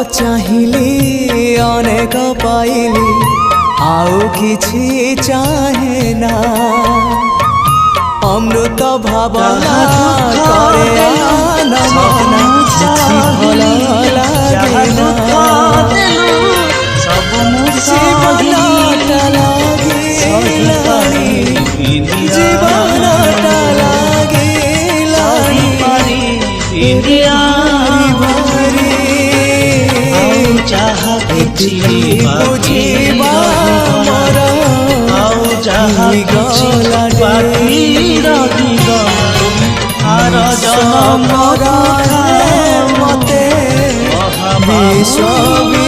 चाहिली अनेक पाइली आउ किछि चाहे ना अमृत भावना करे आनमना भल लागे ना जीवनटा लागिलानी जीवनटा लागिलानी भारी बुझिबा मोर मते विश्व